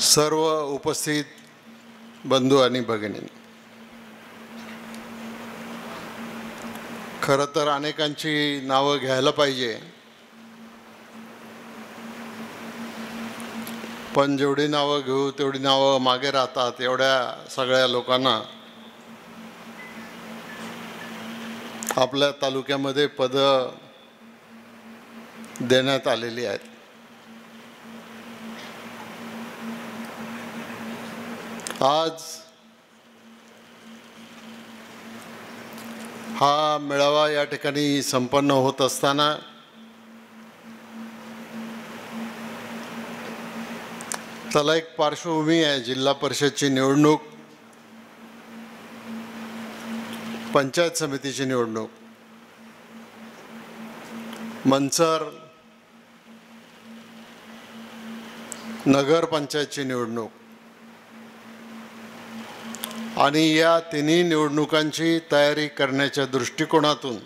सर्व उपस्थित बंधू आणि भगिनी, खरं तर अनेकांची नावं घ्यायला पाहिजे, पण जेवढी नावं घेऊ तेवढी नावं मागे राहतात. एवढ्या सगळ्या लोकांना आपल्या तालुक्यामध्ये पदं देण्यात आलेली आहेत. आज हा मेळावा या ठिकाणी संपन्न होत असताना त्याला एक पार्श्वभूमी आहे. जिल्हा परिषदची निवडणूक, पंचायत समितीची निवडणूक, मंचर नगरपंचायतची निवडणूक आणि या तिन्ही निवडणुकांची तयारी करण्याच्या दृष्टिकोनातून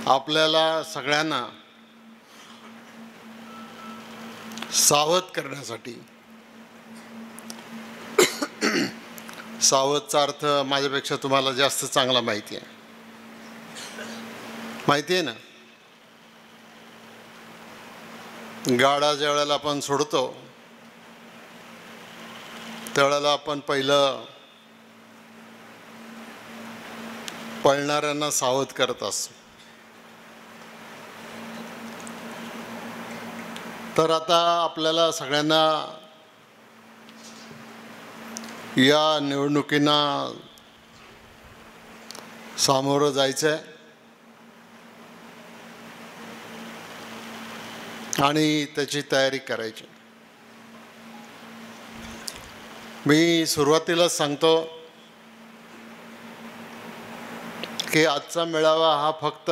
आपल्याला सगळ्यांना सावध करण्यासाठी, सावधचा अर्थ माझ्यापेक्षा तुम्हाला जास्त चांगला माहिती आहे ना. गाडा ज्या वेळेला आपण सोडतो त्यावेळेला आपण पहिलं पळणाऱ्यांना सावध करत असतो. तर आता आपल्याला सगळ्यांना या निवडणुकींना सामोरं जायचं आहे आणि त्याची तयारी करायची. मी सुरुवातीलाच सांगतो की आजचा मेळावा हा फक्त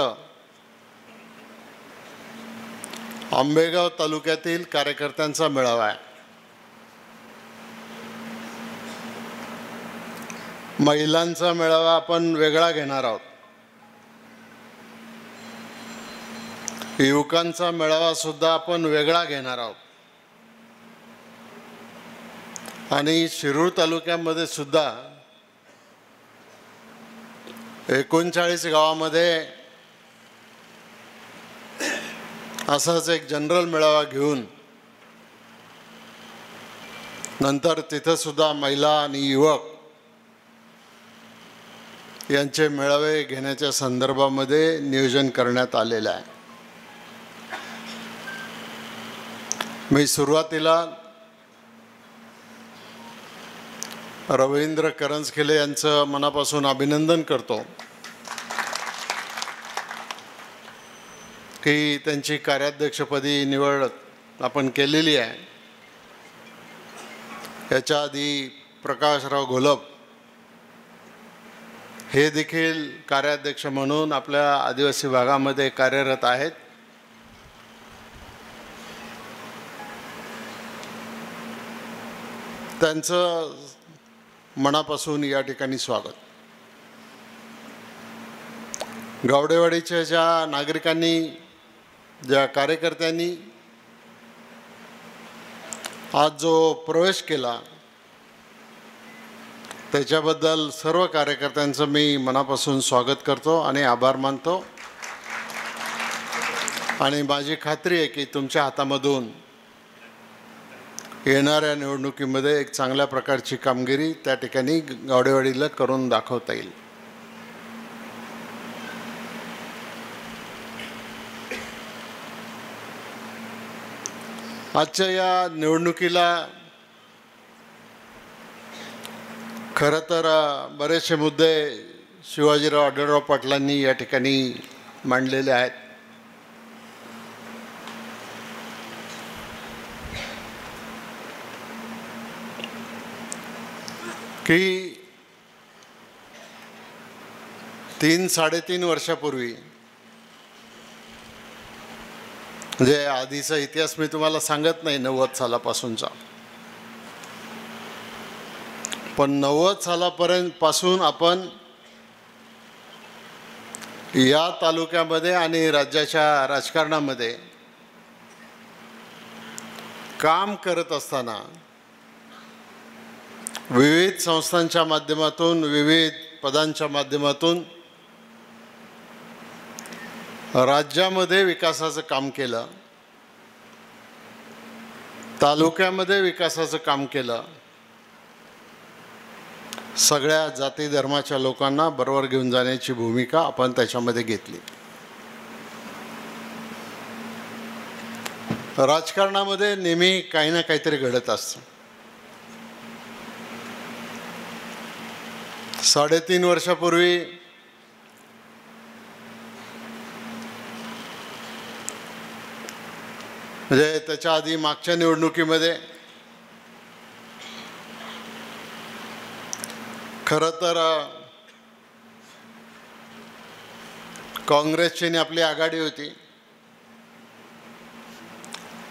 आंबेगाव तालुक्यातील कार्यकर्त्यांचा मेळावा आहे. महिलांचा मेळावा आपण वेगळा घेणार आहोत. युवकांचा मेळावा सुद्धा आपण वेगळा घेणार आहोत. आणि शिरूर तालुक्यामध्ये सुद्धा 39 गावामध्ये असाच एक जनरल मेळावा घेऊन नंतर तिथं सुद्धा महिला आणि युवक यांचे मेळावे घेण्याच्या संदर्भामध्ये नियोजन करण्यात आलेलं आहे. मी सुरुवातीला रवींद्र करंजखेले यांचं मनापासून अभिनंदन करतो की त्यांची कार्याध्यक्षपदी निवड आपण केलेली आहे. याच्या आधी प्रकाशराव घोलप हे देखील कार्याध्यक्ष म्हणून आपल्या आदिवासी भागामध्ये कार्यरत आहेत. त्यांचं मनापासून या ठिकाणी स्वागत. गावडेवाडीच्या ज्या नागरिकांनी, ज्या कार्यकर्त्यांनी आज जो प्रवेश केला त्याच्याबद्दल सर्व कार्यकर्त्यांचं मी मनापासून स्वागत करतो आणि आभार मानतो. आणि माझी खात्री आहे की तुमच्या हातामधून येणाऱ्या निवडणुकीमध्ये एक चांगल्या प्रकारची कामगिरी त्या ठिकाणी गावडेवाडीला करून दाखवता येईल. आजच्या या निवडणुकीला खरं तर बरेचसे मुद्दे शिवाजीराव आढळराव पाटलांनी या ठिकाणी मांडलेले आहेत. की 3-3.5 वर्षापूर्वी, म्हणजे आधीचा इतिहास मी तुम्हाला सांगत नाही 90 सालापासूनचा, पण 90 सालापर्यंत पासून आपण या तालुक्यामध्ये आणि राज्याच्या राजकारणामध्ये काम करत असताना विविध संस्थांच्या माध्यमातून, विविध पदांच्या माध्यमातून राज्यामध्ये विकासाचं काम केलं, तालुक्यामध्ये विकासाचं काम केलं, सगळ्या जाती धर्माच्या लोकांना बरोबर घेऊन जाण्याची भूमिका आपण त्याच्यामध्ये घेतली. राजकारणामध्ये नेहमी काही ना काहीतरी घडत असतं. 3.5 वर्षापूर्वी म्हणजे त्याच्या आधी मागच्या निवडणुकीमध्ये खरं तर काँग्रेसची आपली आघाडी होती,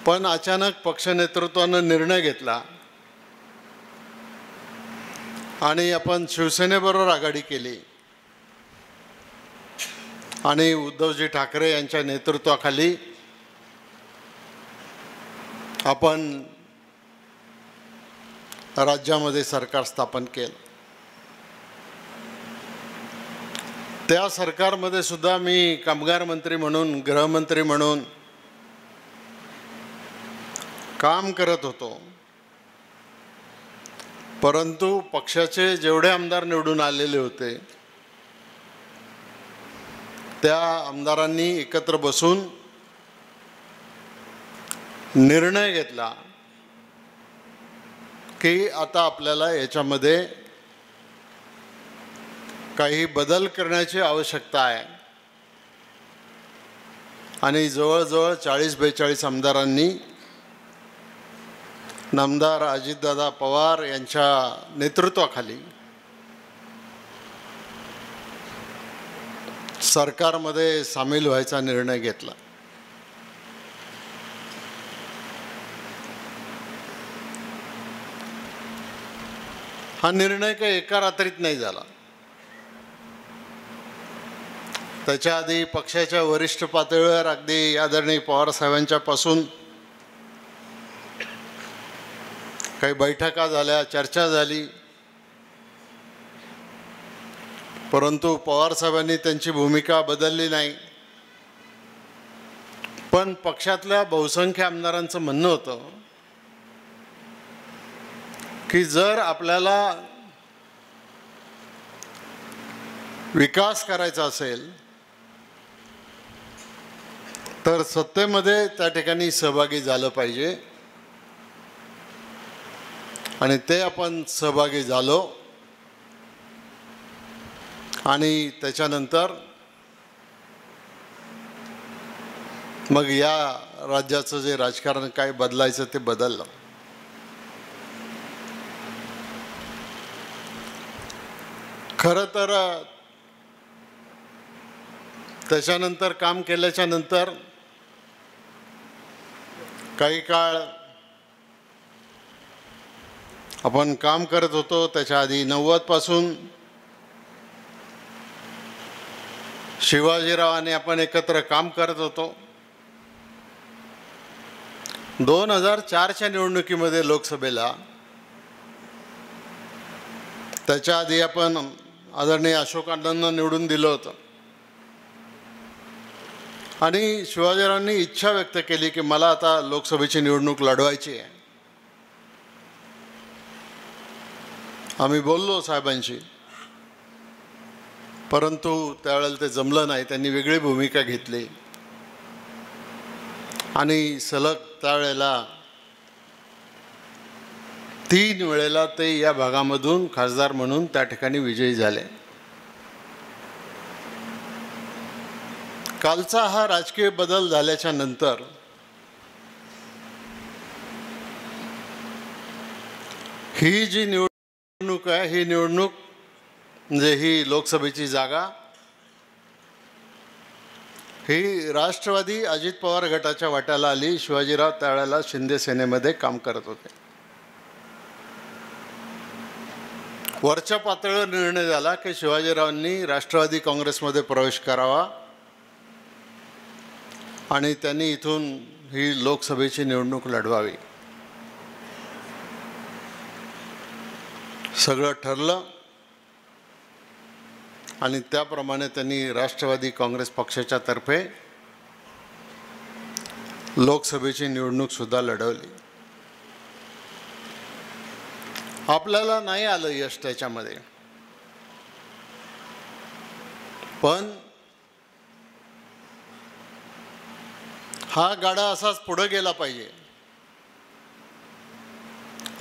पण अचानक पक्ष नेतृत्वानं निर्णय घेतला आणि आपण शिवसेनेबरोबर आघाडी केली आणि उद्धवजी ठाकरे यांच्या नेतृत्वाखाली आपण राज्यामध्ये सरकार स्थापन केलं. त्या सरकारमध्ये सुद्धा मी कामगार मंत्री म्हणून, गृहमंत्री म्हणून काम करत होतो. परंतु पक्षाचे जेवढे आमदार निवडून आलेले होते त्या आमदारांनी एकत्र बसून निर्णय घेतला की आता आपल्याला याच्यामध्ये काही बदल करण्याची आवश्यकता आहे. आणि जवळजवळ 40-42 आमदारांनी नामदार अजितदादा पवार यांच्या नेतृत्वाखाली सरकारमध्ये सामील व्हायचा निर्णय घेतला. हा निर्णय काही एका रात्रीत नाही झाला. त्याच्या आधी पक्षाच्या वरिष्ठ पातळीवर अगदी आदरणीय पवार साहेबांच्या पासून काही बैठका झाल्या, चर्चा झाली, परंतु पवार साहेबांनी त्यांची भूमिका बदलली नाही. पण पक्षातल्या बहुसंख्य आमदारांचं म्हणणं होतं की जर आपल्याला विकास करायचा असेल तर सत्तेमध्ये त्या ठिकाणी सहभागी झालं पाहिजे. आणि ते आपण सहभागी झालो आणि त्याच्यानंतर मग या राज्याचं जे राजकारण काय बदलायचं ते बदललं. खरं तर त्याच्यानंतर काम केल्याच्या नंतर काही काळ आपण काम करत होतो. त्याच्या आधी 90 पासून शिवाजीराव आणि आपण एकत्र काम करत होतो. 2004च्या निवडणुकीमध्ये लोकसभेला, त्याच्या आधी आपण आदरणीय अशोक अण्णांना निवडून दिलं होतं आणि शिवाजीरावांनी इच्छा व्यक्त केली की मला आता लोकसभेची निवडणूक लढवायची आहे. आम्ही बोललो साहेबांशी, परंतु त्यावेळेला ते जमलं नाही. त्यांनी वेगळी भूमिका घेतली आणि सलग त्यावेळेला 3 वेळेला ते या भागामधून खासदार म्हणून त्या ठिकाणी विजयी झाले. कालचा हा राजकीय बदल झाल्याच्या नंतर ही जी निवडणूक आहे, ही निवडणूक म्हणजे ही लोकसभेची जागा ही राष्ट्रवादी अजित पवार गटाच्या वाट्याला आली. शिवाजीराव त्यावेळेला शिंदे सेनेमध्ये काम करत होते. वरच्या पातळीवर निर्णय झाला की शिवाजीरावांनी राष्ट्रवादी काँग्रेसमध्ये प्रवेश करावा आणि त्यांनी इथून ही लोकसभेची निवडणूक लढवावी. सगळं ठरलं आणि त्याप्रमाणे त्यांनी राष्ट्रवादी काँग्रेस पक्षाच्या तर्फे लोकसभेची निवडणूक सुद्धा लढवली. आपल्याला नाही आलं यश त्याच्यामध्ये, पण हा गाडा असाच पुढे गेला पाहिजे.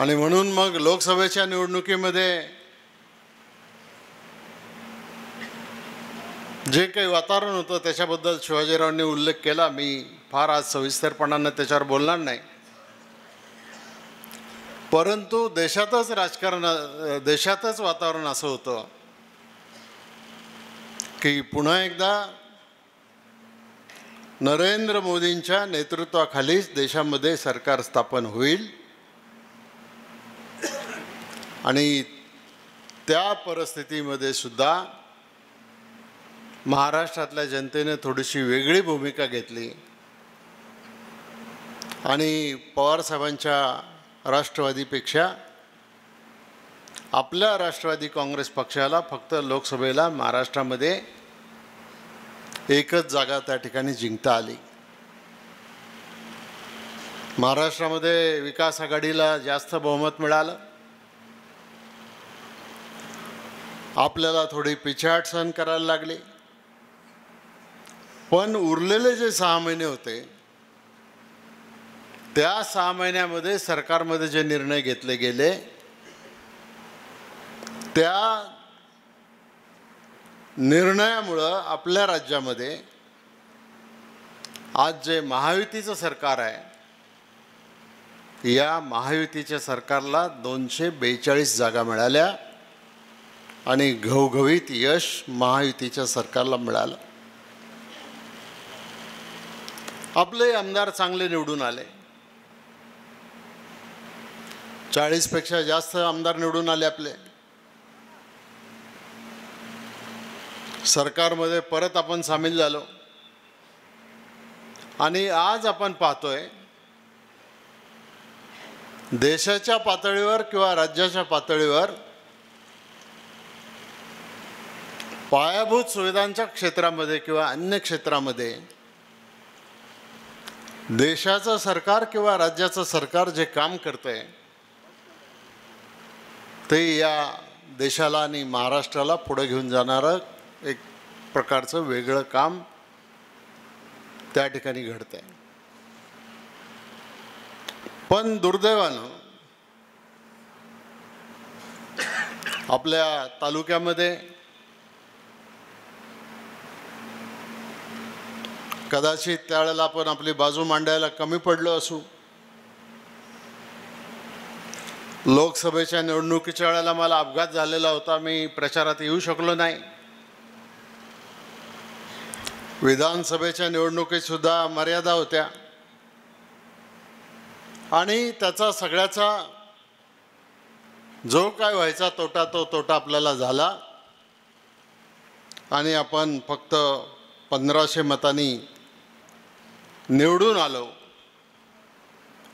आणि म्हणून मग लोकसभेच्या निवडणुकीमध्ये जे काही वातावरण होतं त्याच्याबद्दल शिवाजीरावांनी उल्लेख केला. मी फार आज सविस्तरपणाने त्याच्यावर बोलणार नाही, परंतु देशातच वातावरण असं होतं की पुन्हा एकदा नरेंद्र मोदींच्या नेतृत्वाखालीच देशामध्ये सरकार स्थापन होईल. आणि त्या परिस्थितीमध्ये सुद्धा महाराष्ट्रातल्या जनतेने थोडीशी वेगळी भूमिका घेतली आणि पवारसाहेबांच्या राष्ट्रवादीपेक्षा आपल्या राष्ट्रवादी काँग्रेस पक्षाला फक्त लोकसभेला महाराष्ट्रामध्ये एकच जागा त्या ठिकाणी जिंकता आली. महाराष्ट्रामध्ये विकास आघाडीला जास्त बहुमत मिळालं. आपल्याला थोडी पिछाट सहन करायला लागली, पण उरलेले जे 6 महिने होते त्या 6 महिन्यामध्ये सरकारमध्ये जे निर्णय घेतले गेले त्या निर्णयामुळं आपल्या राज्यामध्ये आज जे महायुतीचं सरकार आहे, या महायुतीच्या सरकारला 242 जागा मिळाल्या आणि घवघवीत यश महायुतीच्या सरकारला मिळालं. आपले आमदार चांगले निवडून आले. 40 पेक्षा जास्त आमदार निवडून आले. आपले सरकारमध्ये परत आपण सामील झालो आणि आज आपण पाहतोय देशाच्या पातळीवर किंवा राज्याच्या पातळीवर पायाभूत सुविधांच्या क्षेत्रामध्ये किंवा अन्य क्षेत्रामध्ये देशाचं सरकार किंवा राज्याचं सरकार जे काम करतंय ते या देशाला आणि महाराष्ट्राला पुढे घेऊन जाणारं एक प्रकारचं वेगळं काम त्या ठिकाणी घडतंय. पण दुर्दैवानं आपल्या तालुक्यामध्ये कदाचित त्यावेळेला आपण आपली बाजू मांडायला कमी पडलो असू. लोकसभेच्या निवडणुकीच्या वेळेला मला अपघात झालेला होता, मी प्रचारात येऊ शकलो नाही. विधानसभेच्या निवडणुकीत सुद्धा मर्यादा होत्या आणि त्याचा सगळ्याचा जो काय व्हायचा तोटा तो तोटा आपल्याला झाला आणि आपण फक्त 1500 मतांनी निवडून आलो.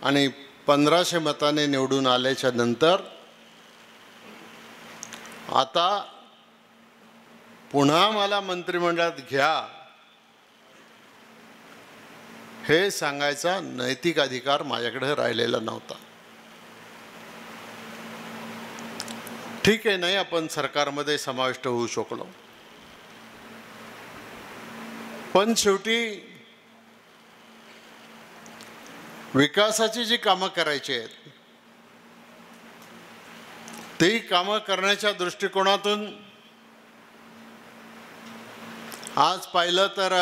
आणि 1500 मताने निवडून आल्याच्या नंतर आता पुन्हा मला मंत्रिमंडळात घ्या हे सांगायचा नैतिक अधिकार माझ्याकडे राहिलेला नव्हता. ठीक आहे, नाही आपण सरकारमध्ये समाविष्ट होऊ शकलो, पण शेवटी विकासाची जी कामं करायची आहेत ती कामं करण्याच्या दृष्टिकोनातून आज पाहिलं तर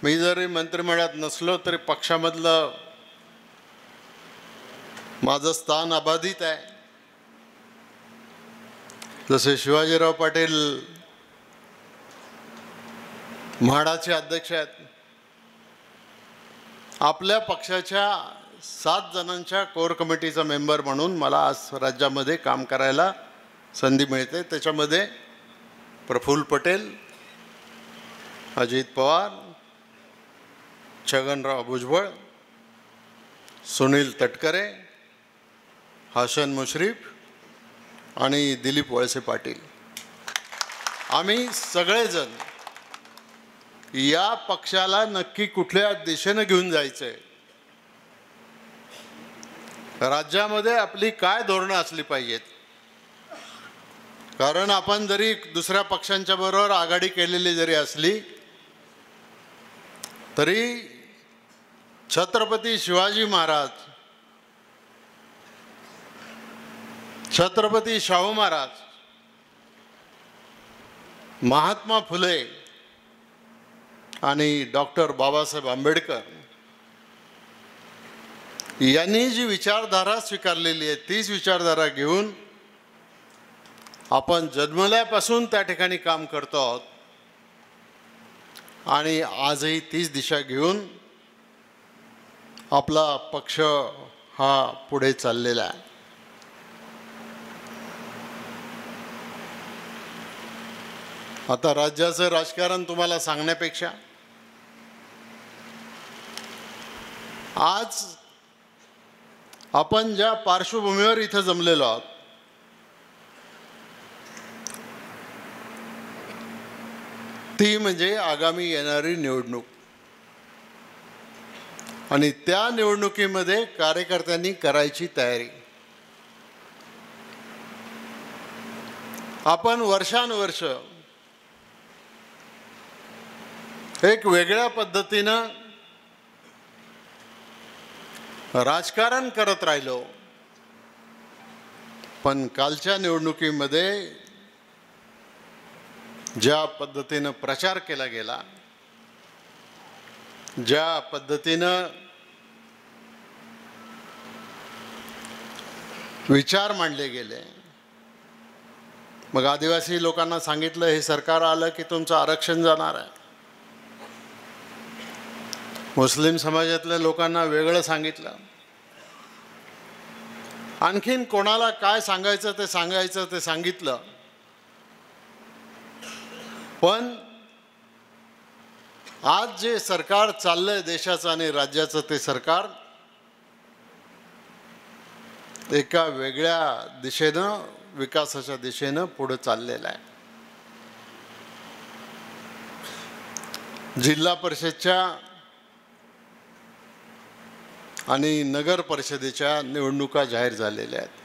मी जरी मंत्रिमंडळात नसलो तरी पक्षामधलं माझं स्थान अबाधित आहे. जसे शिवाजीराव पाटील म्हाडाचे अध्यक्ष आहेत, आपल्या पक्षाच्या 7 जणांच्या कोर कमिटीचा मेंबर म्हणून मला आज राज्यामध्ये काम करायला संधी मिळते. त्याच्यामध्ये प्रफुल्ल पटेल, अजित पवार, छगनराव भुजबळ, सुनील तटकरे, हसन मुश्रीफ आणि दिलीप वळसे पाटील, आम्ही सगळेजण या पक्षाला नक्की कुठल्या दिशेने घेऊन जायचंय, राज्यामध्ये आपली काय धोरणं असली पाहिजेत. कारण आपण जरी दुसऱ्या पक्षांच्या बरोबर आघाडी केलेली जरी असली तरी छत्रपती शिवाजी महाराज, छत्रपती शाहू महाराज, महात्मा फुले आणि डॉक्टर बाबासाहेब आंबेडकर यांनी जी विचारधारा स्वीकारलेली आहे तीच विचारधारा घेऊन आपण जन्मल्यापासून त्या ठिकाणी काम करतो आहोत आणि आजही तीच दिशा घेऊन आपला पक्ष हा पुढे चाललेला आहे. आता राज्याचं राजकारण तुम्हाला सांगण्यापेक्षा आज आपण ज्या पार्श्वभूमीवर इथं जमलेलो आहोत ती म्हणजे आगामी येणारी निवडणूक आणि त्या निवडणुकीमध्ये कार्यकर्त्यांनी करायची तयारी. आपण वर्षानुवर्ष एक वेगळ्या पद्धतीनं राजकारण करत राहिलो, पण कालच्या निवडणुकीमध्ये ज्या पद्धतीनं प्रचार केला गेला, ज्या पद्धतीनं विचार मांडले गेले, मग आदिवासी लोकांना सांगितलं हे सरकार आलं की तुमचं आरक्षण जाणार आहे, मुस्लिम समाजातल्या लोकांना वेगळं सांगितलं, आणखीन कोणाला काय सांगायचं ते सांगितलं, पण आज जे सरकार चाललंय देशाचं आणि राज्याचं ते सरकार एका वेगळ्या दिशेनं, विकासाच्या दिशेनं पुढे चाललेलं आहे. जिल्हा परिषदच्या आणि नगर परिषदेच्या निवडणुका जाहीर झालेल्या आहेत.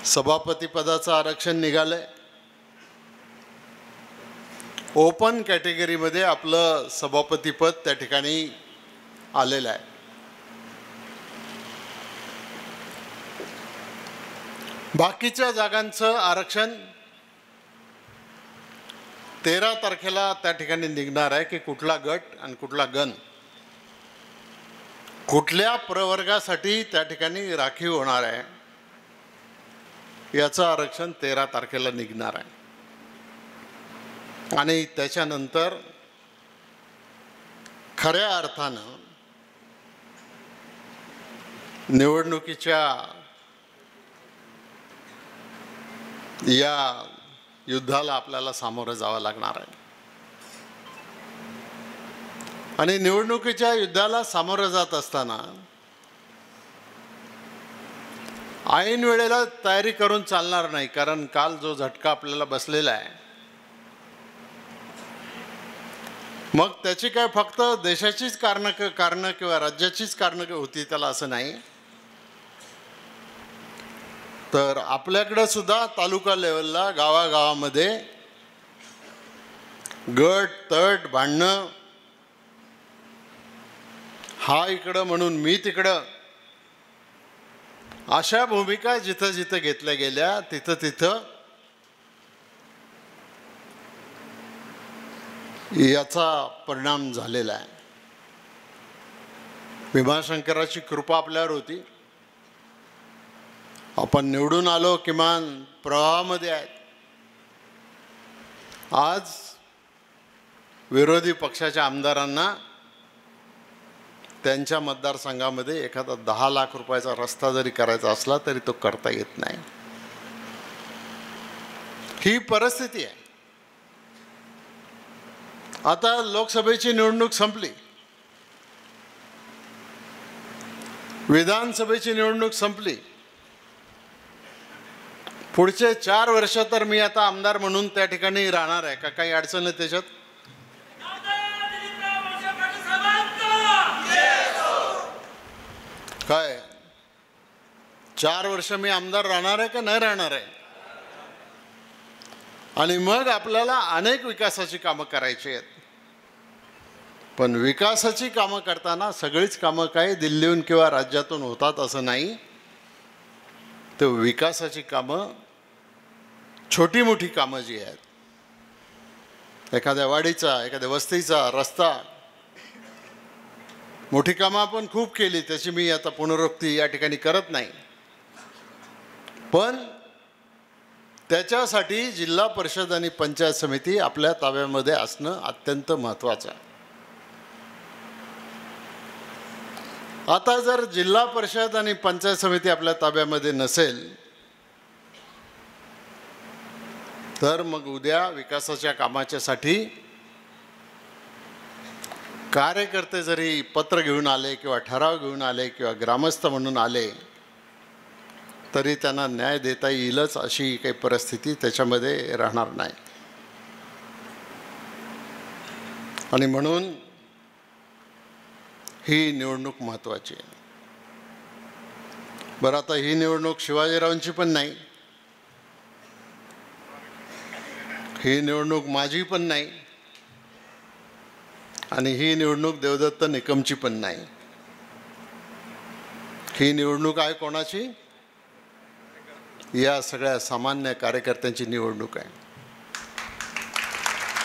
सभापती पदाचं आरक्षण निघालंय. ओपन कॅटेगरीमध्ये आपलं सभापतीपद त्या ठिकाणी आलेलं आहे. बाकीच्या जागांचं आरक्षण 13 तारखेला त्या ठिकाणी निघणार आहे की कुठला गट आणि कुठला गण कुठल्या प्रवर्गासाठी त्या ठिकाणी राखीव होणार आहे याचं आरक्षण 13 तारखेला निघणार आहे. आणि त्याच्यानंतर खऱ्या अर्थानं निवडणुकीच्या या युद्धाला आपल्याला सामोरं जावं लागणार आहे. आणि निवडणुकीच्या युद्धाला सामोरं जात असताना ऐन वेळेला तयारी करून चालणार नाही. कारण काल जो झटका आपल्याला बसलेला आहे, मग त्याची काय फक्त देशाचीच कारणं किंवा राज्याचीच कारणं होती त्याला असं नाही, तर आपल्याकडे सुद्धा तालुका लेवलला गावागावामध्ये गट तट भांडणं, हा इकडं म्हणून मी तिकडं, अशा भूमिका जिथं जिथं घेतल्या गेल्या तिथं तिथं याचा परिणाम झालेला आहे. भीमाशंकराची कृपा आपल्यावर होती, आपण निवडून आलो, किमान प्रवाहामध्ये आहेत. आज विरोधी पक्षाच्या आमदारांना त्यांच्या मतदारसंघामध्ये एखादा 10 लाख रुपयाचा रस्ता जरी करायचा असला तरी तो करता येत नाही. ही परिस्थिती आहे. आता लोकसभेची निवडणूक संपली, विधानसभेची निवडणूक संपली, पुढचे 4 वर्ष तर मी आता आमदार म्हणून त्या ठिकाणी राहणार आहे का? काही अडचण आहे त्याच्यात? काय 4 वर्ष मी आमदार राहणार आहे का नाही राहणार आहे? आणि मग आपल्याला अनेक विकासाची कामं करायची आहेत. पण विकासाची कामं करताना सगळीच कामं काय दिल्लीहून किंवा राज्यातून होतात असं नाही. तर विकासाची कामं छोटी मोठी कामं जी आहेत, एखाद्या वाडीचा एखाद्या वस्तीचा रस्ता, मोठी कामं आपण खूप केली, त्याची मी आता पुनरुक्ती या ठिकाणी करत नाही. पण त्याच्यासाठी जिल्हा परिषद आणि पंचायत समिती आपल्या ताब्यामध्ये असणं अत्यंत महत्त्वाचं आहे. आता जर जिल्हा परिषद आणि पंचायत समिती आपल्या ताब्यामध्ये नसेल तर मग उद्या विकासाच्या कामाच्यासाठी कार्यकर्ते जरी पत्र घेऊन आले किंवा ठराव घेऊन आले किंवा ग्रामस्थ म्हणून आले तरी त्यांना न्याय देता येईलच अशी काही परिस्थिती त्याच्यामध्ये राहणार नाही. आणि म्हणून ही निवडणूक महत्त्वाची आहे. बरं, आता ही निवडणूक शिवाजीरावांची पण नाही, ही निवडणूक माझी पण नाही, आणि ही निवडणूक देवदत्त निकमची पण नाही. ही निवडणूक आहे कोणाची? या सगळ्या सामान्य कार्यकर्त्यांची निवडणूक आहे.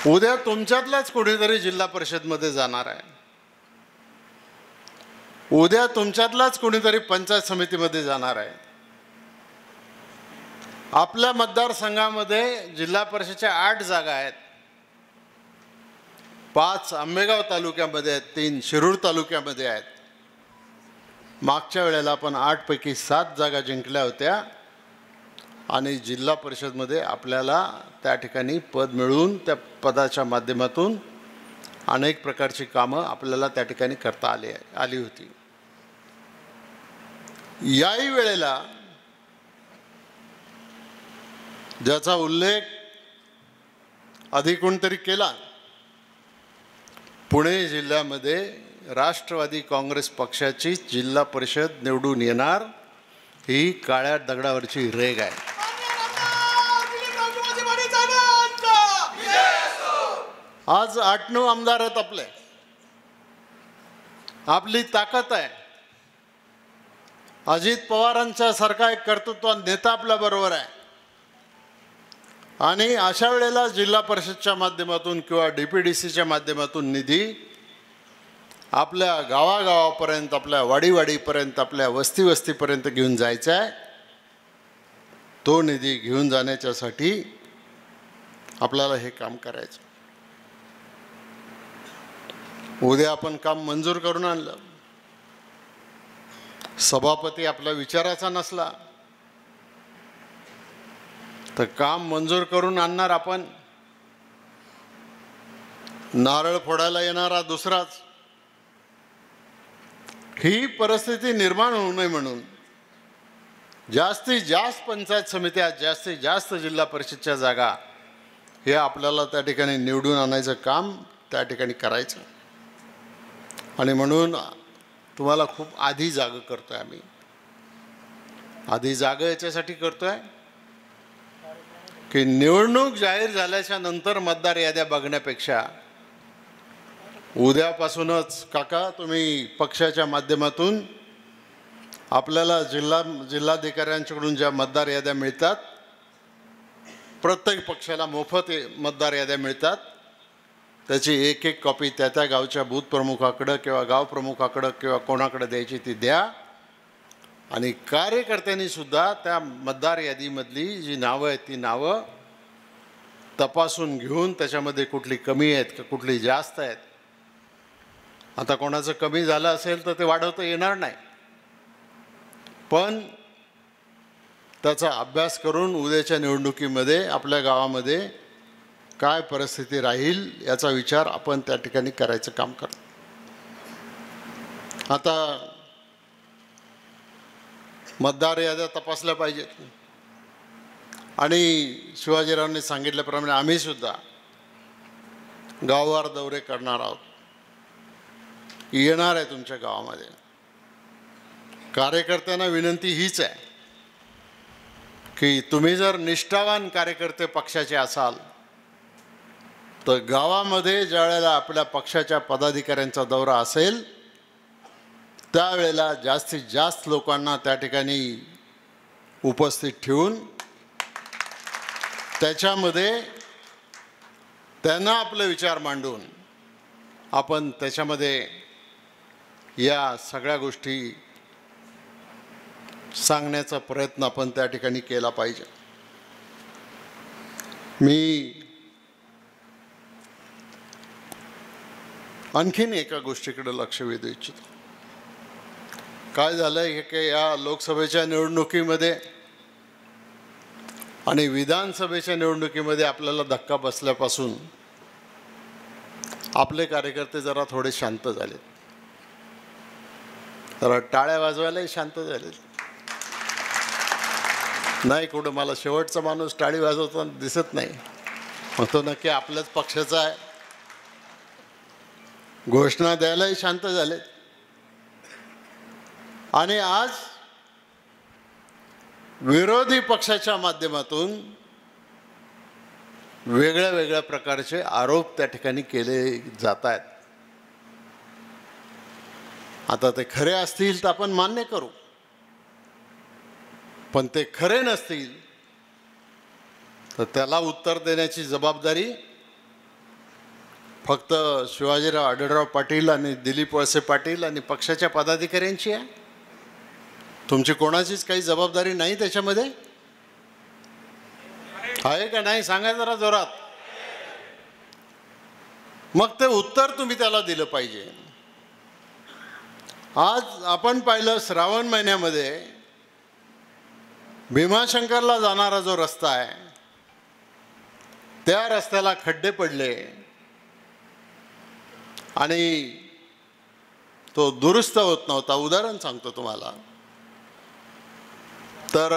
उद्या तुमच्यातलाच कोणीतरी जिल्हा परिषदमध्ये जाणार आहे, उद्या तुमच्यातलाच कोणीतरी पंचायत समितीमध्ये जाणार आहे. आपल्या मतदारसंघामध्ये जिल्हा परिषदेच्या 8 जागा आहेत. 5 आंबेगाव तालुक्यामध्ये आहेत, 3 शिरूर तालुक्यामध्ये आहेत. मागच्या वेळेला आपण 8 पैकी 7 जागा जिंकल्या होत्या आणि जिल्हा परिषदमध्ये आपल्याला त्या ठिकाणी पद मिळून त्या पदाच्या माध्यमातून अनेक प्रकारची कामं आपल्याला त्या ठिकाणी करता आली होती. याही वेळेला ज्याचा उल्लेख आधी कोणतरी केला, पुणे जिल्ह्यामध्ये राष्ट्रवादी काँग्रेस पक्षाची जिल्हा परिषद निवडून येणार ही काळ्या दगडावरची रेघ आहे. आज 8-9 आमदार आहेत आपले, आपली ताकद आहे. अजित पवारांच्या सारखा एक कर्तृत्वान नेता आपल्या बरोबर आहे. आणि अशा वेळेला जिल्हा परिषदच्या माध्यमातून किंवा DPDCच्या माध्यमातून निधी आपल्या गावागावापर्यंत, आपल्या वाडीवाडीपर्यंत, आपल्या वस्तीवस्तीपर्यंत घेऊन जायचा आहे. तो निधी घेऊन जाण्याच्यासाठी आपल्याला हे काम करायचं. उद्या आपण काम मंजूर करून आणलं, सभापती आपला विचाराचा नसला तर काम मंजूर करून आणणार आपण, नारळ फोडायला येणारा दुसराच. ही परिस्थिती निर्माण होऊ नये म्हणून जास्तीत जास्त पंचायत समित्या, जास्तीत जास्त जिल्हा परिषदच्या जागा हे आपल्याला त्या ठिकाणी निवडून आणायचं काम त्या ठिकाणी करायचं. आणि म्हणून तुम्हाला खूप आधी जागा करतोय आम्ही. आधी जागा याच्यासाठी करतोय की निवडणूक जाहीर झाल्याच्या नंतर मतदार याद्या बघण्यापेक्षा उद्यापासूनच काका तुम्ही पक्षाच्या माध्यमातून आपल्याला जिल्हाधिकाऱ्यांच्याकडून ज्या मतदार याद्या मिळतात, प्रत्येक पक्षाला मोफत मतदार याद्या मिळतात, त्याची एक एक कॉपी त्या त्या गावच्या बूथ प्रमुखाकडं किंवा गाव प्रमुखाकडं किंवा कोणाकडे द्यायची ती द्या. आणि कार्यकर्त्यांनी सुद्धा त्या मतदार यादीमधली जी नावं आहेत ती नावं तपासून घेऊन त्याच्यामध्ये कुठली कमी आहेत का कुठली जास्त आहेत. आता कोणाचं कमी झालं असेल तर ते वाढवता येणार नाही, पण त्याचा अभ्यास करून उद्याच्या निवडणुकीमध्ये आपल्या गावामध्ये काय परिस्थिती राहील याचा विचार आपण त्या ठिकाणी करायचं काम करतो. आता मतदार याद्या तपासल्या पाहिजेत. आणि शिवाजीरावांनी सांगितल्याप्रमाणे आम्ही सुद्धा गाववार दौरे करणार आहोत, येणार आहे तुमच्या गावामध्ये. कार्यकर्त्यांना विनंती हीच आहे की तुम्ही जर निष्ठावान कार्यकर्ते पक्षाचे असाल तर गावामध्ये ज्या वेळेला आपल्या पक्षाच्या पदाधिकाऱ्यांचा दौरा असेल त्यावेळेला जास्तीत जास्त लोकांना त्या ठिकाणी उपस्थित ठेवून त्याच्यामध्ये त्यांना आपले विचार मांडून आपण त्याच्यामध्ये या सगळ्या गोष्टी सांगण्याचा प्रयत्न आपण त्या ठिकाणी केला पाहिजे. मी आणखीन एका गोष्टीकडे लक्ष वेधू इच्छितो. काय झालं आहे की या लोकसभेच्या निवडणुकीमध्ये आणि विधानसभेच्या निवडणुकीमध्ये आपल्याला धक्का बसल्यापासून आपले कार्यकर्ते जरा थोडे शांत झाले, जरा टाळ्या वाजवायलाही शांत झाले. नाही कुठं मला शेवटचा माणूस टाळी वाजवताना दिसत नाही, मग तो नक्की आपल्याच पक्षाचा आहे. घोषणा द्यायलाही शांत झाले. आणि आज विरोधी पक्षाच्या माध्यमातून वेगळ्या वेगळ्या प्रकारचे आरोप त्या ठिकाणी केले जात आहेत. आता ते खरे असतील तर आपण मान्य करू, पण ते खरे नसतील तर त्याला उत्तर देण्याची जबाबदारी फक्त शिवाजीराव आढळराव पाटील आणि दिलीप वळसे पाटील आणि पक्षाच्या पदाधिकाऱ्यांची आहे. तुमची कोणाचीच काही जबाबदारी नाही त्याच्यामध्ये आहे का नाही? सांगा जरा जोरात. मग ते उत्तर तुम्ही त्याला दिलं पाहिजे. आज आपण पाहिलं श्रावण महिन्यामध्ये भीमाशंकरला जाणारा जो रस्ता आहे त्या रस्त्याला खड्डे पडले आणि तो दुरुस्त होत नव्हता. उदाहरण सांगतो तुम्हाला. तर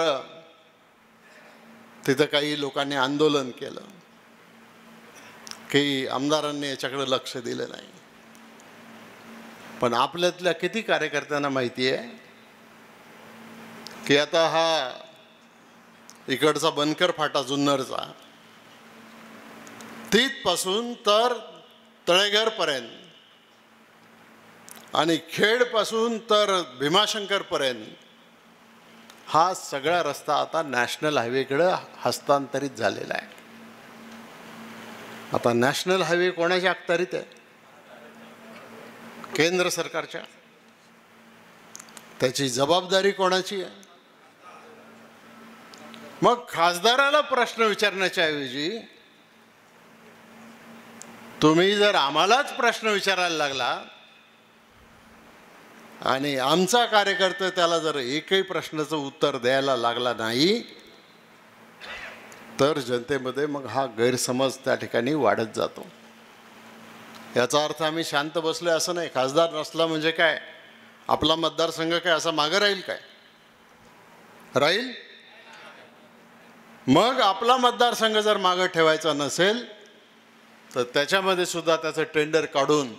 तिथं काही लोकांनी आंदोलन केलं की आमदारांनी याच्याकडे लक्ष दिलं नाही. पण आपल्यातल्या किती कार्यकर्त्यांना माहिती आहे की आता हा इकडचा बनकर फाटा जुन्नरचा तिथपासून तर तळेघरपर्यंत आणि खेडपासून तर भीमाशंकरपर्यंत हा सगळा रस्ता आता नॅशनल हायवेकडे हस्तांतरित झालेला आहे. आता नॅशनल हायवे कोणाच्या अखत्यारीत आहे? केंद्र सरकारच्या. त्याची जबाबदारी कोणाची आहे? मग खासदाराला प्रश्न विचारण्याच्या ऐवजी तुम्ही जर आम्हालाच प्रश्न विचारायला लागला आणि आमचा कार्यकर्ता त्याला जर एकही प्रश्नाचं उत्तर द्यायला लागला नाही तर जनतेमध्ये मग हा गैरसमज त्या ठिकाणी वाढत जातो. याचा अर्थ आम्ही शांत बसलोय असं नाही. खासदार नसला म्हणजे काय आपला मतदारसंघ काय असा मागं राहील? काय राहील? मग आपला मतदारसंघ जर मागं ठेवायचा नसेल तर त्याच्यामध्ये सुद्धा त्याचं टेंडर काढून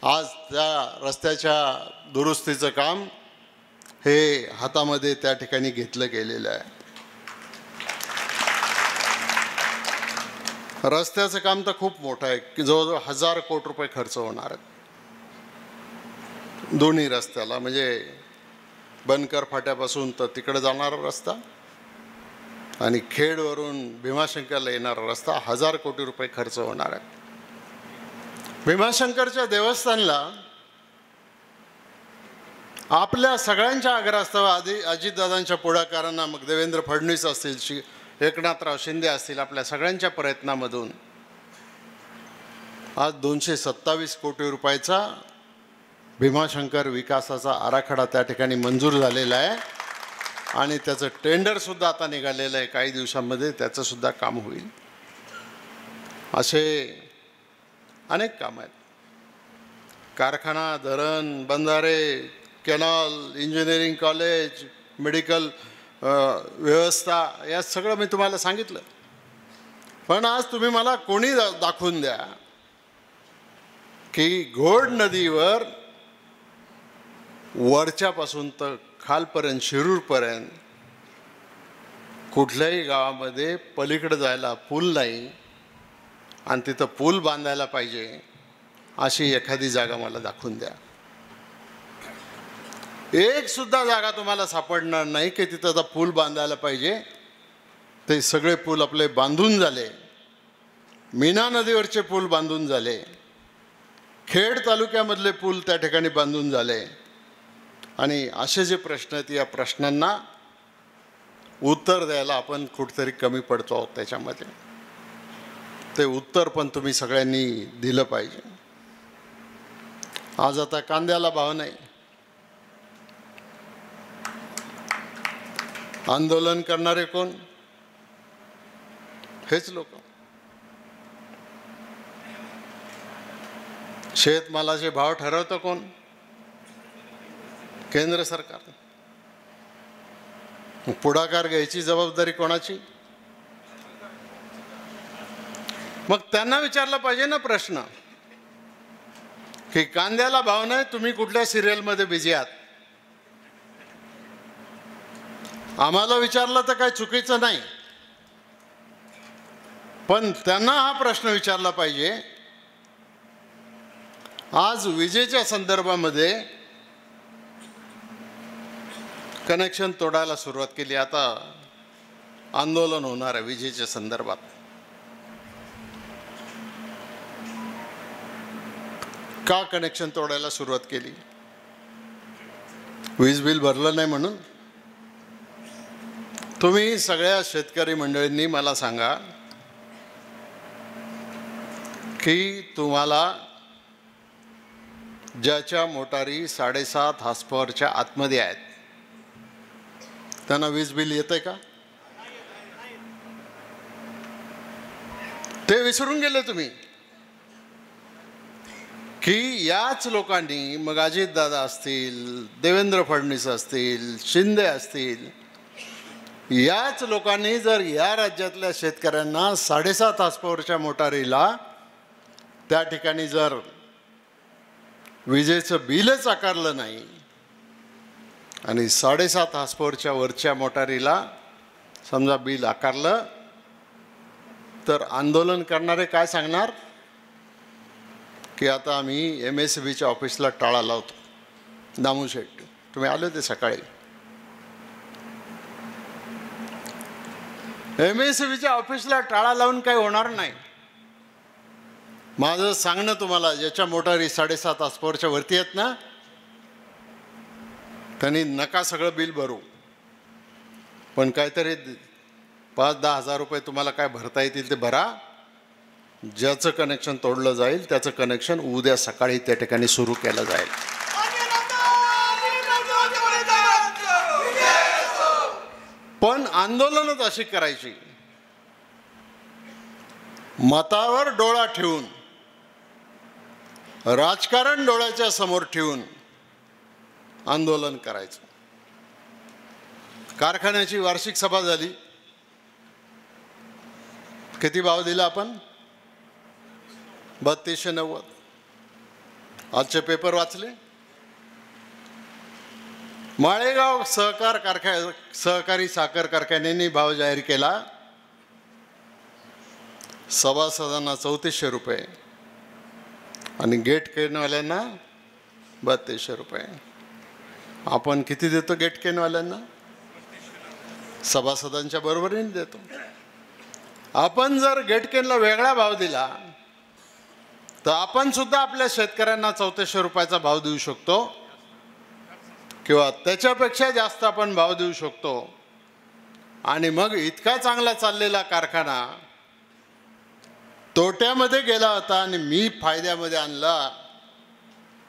आज त्या रस्त्याच्या दुरुस्तीचं काम हे हातामध्ये त्या ठिकाणी घेतलं गेलेलं आहे. रस्त्याचं काम तर खूप मोठं आहे की जवळजवळ 1000 कोटी रुपये खर्च होणार आहेत दोन्ही रस्त्याला. म्हणजे बनकर फाट्यापासून तर तिकडे जाणारा रस्ता आणि खेडवरून भीमाशंकरला येणारा रस्ता 1000 कोटी रुपये खर्च होणार आहे. भीमाशंकरच्या देवस्थानला आपल्या सगळ्यांच्या आग्रहास्तव अजितदादांच्या पुढाकारांना, मग देवेंद्र फडणवीस असतील, एकनाथराव शिंदे असतील, आपल्या सगळ्यांच्या प्रयत्नामधून आज 227 कोटी रुपयाचा भीमाशंकर विकासाचा आराखडा त्या ठिकाणी मंजूर झालेला आहे आणि त्याचं टेंडरसुद्धा आता निघालेलं आहे. काही दिवसांमध्ये त्याचंसुद्धा काम होईल. असे अनेक कामं आहेत. कारखाना, धरण, बंधारे, कॅनॉल, इंजिनिअरिंग कॉलेज, मेडिकल व्यवस्था या सगळं मी तुम्हाला सांगितलं. पण आज तुम्ही मला कोणी दाखवून द्या की घोड नदीवर वरच्यापासून तर खालपर्यंत शिरूरपर्यंत कुठल्याही गावामध्ये पलीकडे जायला पूल नाही आणि तिथं पूल बांधायला पाहिजे अशी एखादी जागा मला दाखवून द्या. एक सुद्धा जागा तुम्हाला सापडणार नाही की तिथं आता पूल बांधायला पाहिजे. ते सगळे पूल आपले बांधून झाले. मीना नदीवरचे पूल बांधून झाले. खेड तालुक्यामधले पूल त्या ठिकाणी बांधून झाले. आणि असे जे प्रश्न आहेत या प्रश्नांना उत्तर द्यायला आपण कुठेतरी कमी पडतो आहोत. त्याच्यामध्ये ते उत्तर पण तुम्ही सगळ्यांनी दिलं पाहिजे. आज आता कांद्याला भाव नाही. आंदोलन करणारे कोण? हेच लोक. शेतमालाचे भाव ठरवतं कोण? केंद्र सरकार. पुढाकार घ्यायची जबाबदारी कोणाची? मग त्यांना विचारलं पाहिजे ना प्रश्न की कांद्याला भाव नाही, तुम्ही कुठल्या सिरियलमध्ये बिझी आहात? आम्हाला विचारलं तर काही चुकीचं नाही, पण त्यांना हा प्रश्न विचारला पाहिजे. आज विजेच्या संदर्भामध्ये कनेक्शन तोडायला सुरुवात केली. आता आंदोलन होणार आहे विजेच्या संदर्भात. का कनेक्शन तोडायला सुरुवात केली? वीज बिल भरलं नाही म्हणून? तुम्ही सगळ्या शेतकरी मंडळींनी मला सांगा की तुम्हाला ज्याच्या मोटारी 7.5 हॉर्सपॉवरच्या आतमध्ये आहेत त्यांना वीज बिल येतंय का? ते विसरून गेले तुम्ही की याच लोकांनी, मग अजितदादा असतील, देवेंद्र फडणवीस असतील, शिंदे असतील, याच लोकांनी जर या राज्यातल्या शेतकऱ्यांना 7.5 हॉर्सपॉवरच्या मोटारीला त्या ठिकाणी जर विजेचं बिलच आकारलं नाही आणि 7.5 हॉर्सपॉवरच्या वरच्या मोटारीला समजा बिल आकारलं तर आंदोलन करणारे काय सांगणार की आता आम्ही MSEBच्या ऑफिसला टाळा लावतो. दामू शेठ तुम्ही आले होते सकाळी. MSEBच्या ऑफिसला टाळा लावून काही होणार नाही. माझं सांगणं तुम्हाला, ज्याच्या मोटारी 7.5 हॉर्सपॉवरच्या वरती आहेत ना त्यांनी नका सगळं बिल भरू, पण काहीतरी 5-10 हजार रुपये तुम्हाला काय भरता येतील ते भरा. ज्याचं कनेक्शन तोडलं जाईल त्याचं कनेक्शन उद्या सकाळी त्या ठिकाणी सुरू केलं जाईल. पण आंदोलनच अशी करायची, मतावर डोळा ठेवून, राजकारण डोळ्याच्या समोर ठेवून आंदोलन करायचं. कारखान्याची वार्षिक सभा झाली. किती भाव दिला आपण? 3290. आजचे पेपर वाचले? माळेगाव सहकारी साखर कारखान्याने भाव जाहीर केला सभासदांना 3400 रुपये आणि गेट केनवाल्यांना 3200 रुपये. आपण किती देतो गेट केनवाल्यांना? सभासदांच्या बरोबरीने देतो. आपण जर गेट केनला वेगळा भाव दिला तर आपण सुद्धा आपल्या शेतकऱ्यांना 3400 रुपयाचा भाव देऊ शकतो किंवा त्याच्यापेक्षा जास्त आपण भाव देऊ शकतो. आणि मग इतका चांगला चाललेला कारखाना तोट्यामध्ये गेला होता आणि मी फायद्यामध्ये आणला,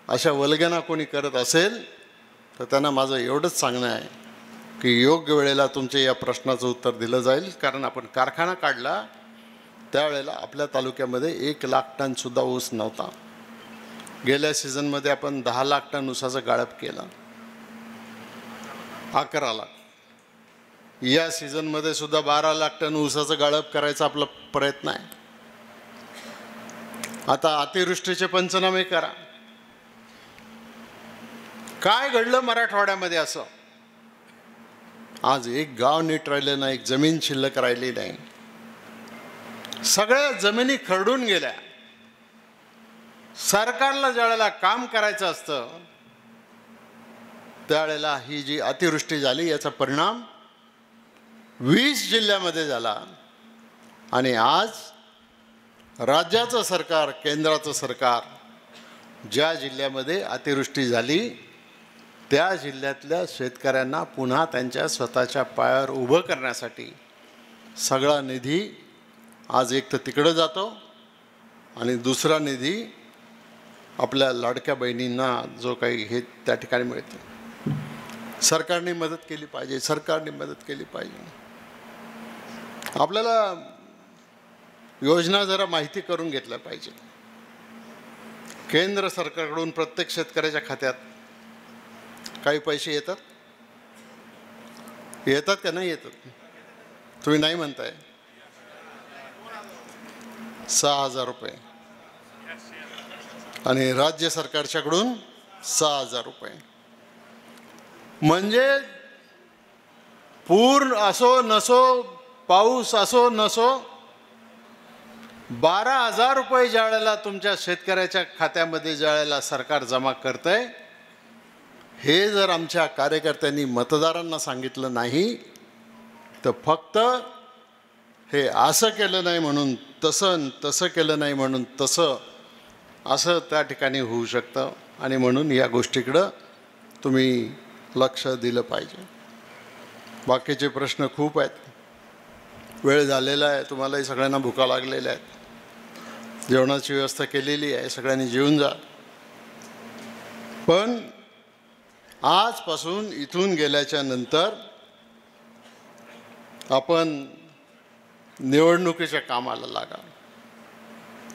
अशा वल्गना कोणी करत असेल तर त्यांना माझं एवढंच सांगणं आहे की योग्य वेळेला तुमच्या या प्रश्नाचं उत्तर दिलं जाईल. कारण आपण कारखाना काढला त्यावेळेला आपल्या तालुक्यामध्ये 1 लाख टनसुद्धा ऊस नव्हता. गेल्या सीझनमध्ये आपण 10 लाख टन ऊसाचं गाळप केलं. 11 लाख. या सीझनमध्ये सुद्धा 12 लाख टन ऊसाचं गाळप करायचा आपला प्रयत्न आहे. आता अतिवृष्टीचे पंचनामे करा. काय घडलं मराठवाड्यामध्ये असं? आज एक गाव नीट राहिलं नाही, एक जमीन शिल्लक राहिली नाही. सगळ्या जमिनी खरडून गेल्या. सरकारला ज्यावेळेला काम करायचं असतं त्यावेळेला ही जी अतिवृष्टी झाली याचा परिणाम 20 जिल्ह्यामध्ये झाला. आणि आज राज्याचं सरकार, केंद्राचं सरकार ज्या जिल्ह्यामध्ये अतिवृष्टी झाली त्या जिल्ह्यातल्या शेतकऱ्यांना पुन्हा त्यांच्या स्वतःच्या पायावर उभं करण्यासाठी सगळा निधी आज एक तर तिकडं जातो आणि दुसरा निधी आपल्या लाडक्या बहिणींना जो काही हे त्या ठिकाणी मिळतं. सरकारने मदत केली पाहिजे, सरकारने मदत केली पाहिजे. आपल्याला योजना जरा माहिती करून घेतल्या पाहिजे. केंद्र सरकारकडून प्रत्येक शेतकऱ्याच्या खात्यात काही पैसे येतात का नाही येतात? तुम्ही नाही म्हणताय. 6,000 रुपये आणि राज्य सरकारच्याकडून 6,000 रुपये. म्हणजे पूर असो नसो, पाऊस असो नसो, 12,000 रुपये ज्या वेळेला तुमच्या शेतकऱ्याच्या खात्यामध्ये ज्या वेळेला सरकार जमा करतंय, हे जर आमच्या कार्यकर्त्यांनी मतदारांना सांगितलं नाही तर फक्त हे असं केलं नाही म्हणून तसं, तसं केलं नाही म्हणून तसं, असं त्या ठिकाणी होऊ शकतं. आणि म्हणून या गोष्टीकडं तुम्ही लक्ष दिलं पाहिजे. बाकीचे प्रश्न खूप आहेत. वेळ झालेला आहे, तुम्हालाही सगळ्यांना भुका लागलेल्या आहेत. जेवणाची व्यवस्था केलेली आहे, सगळ्यांनी जेवून जा. पण आजपासून इथून गेल्याच्या नंतर आपण निवडणुकीच्या कामाला लागा.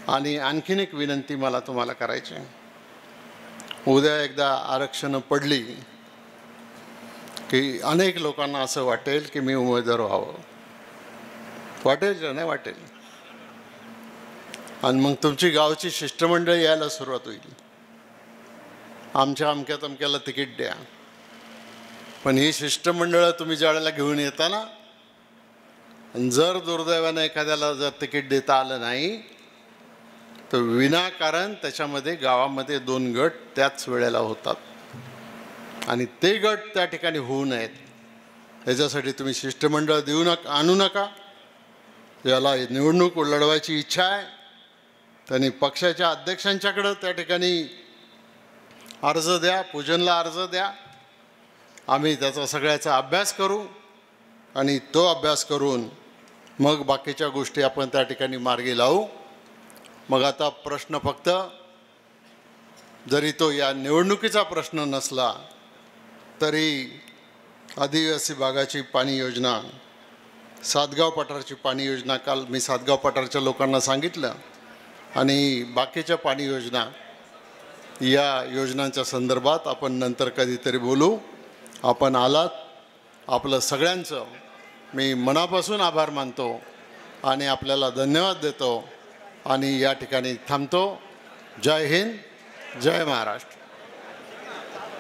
आणि आणखीन एक विनंती मला तुम्हाला करायची आहे. उद्या एकदा आरक्षणं पडली की अनेक लोकांना असं वाटेल की मी उमेदवार व्हावं. वाटेल का नाही वाटेल? आणि मग तुमची गावची शिष्टमंडळी यायला सुरुवात होईल. आमच्या अमक्या तमक्याला तिकीट द्या. पण ही शिष्टमंडळं तुम्ही ज्या वेळेला घेऊन येता ना, जर दुर्दैवानं एखाद्याला जर तिकीट देता आलं नाही तर विनाकारण त्याच्यामध्ये गावामध्ये 2 गट त्याच वेळेला होतात. आणि ते गट त्या ठिकाणी होऊ नयेत याच्यासाठी तुम्ही शिष्टमंडळ आणू नका. ज्याला निवडणूक लढवायची इच्छा आहे त्यांनी पक्षाच्या अध्यक्षांच्याकडं त्या ठिकाणी अर्ज द्या, पूजनला अर्ज द्या. आम्ही त्याचा सगळ्याचा अभ्यास करू आणि तो अभ्यास करून मग बाकीच्या गोष्टी आपण त्या ठिकाणी मार्गी लावू. मग आता प्रश्न फक्त, जरी तो या निवडणुकीचा प्रश्न नसला तरी आदिवासी भागाची पाणी योजना, सातगाव पठारची पाणी योजना, काल मी सातगाव पठारच्या लोकांना सांगितलं, आणि बाकीच्या पाणी योजना, या योजनांच्या संदर्भात आपण नंतर कधीतरी बोलू. आपण आलात, आपलं सगळ्यांचं मी मनापासून आभार मानतो आणि आपल्याला धन्यवाद देतो आणि या ठिकाणी थांबतो. जय हिंद, जय महाराष्ट्र.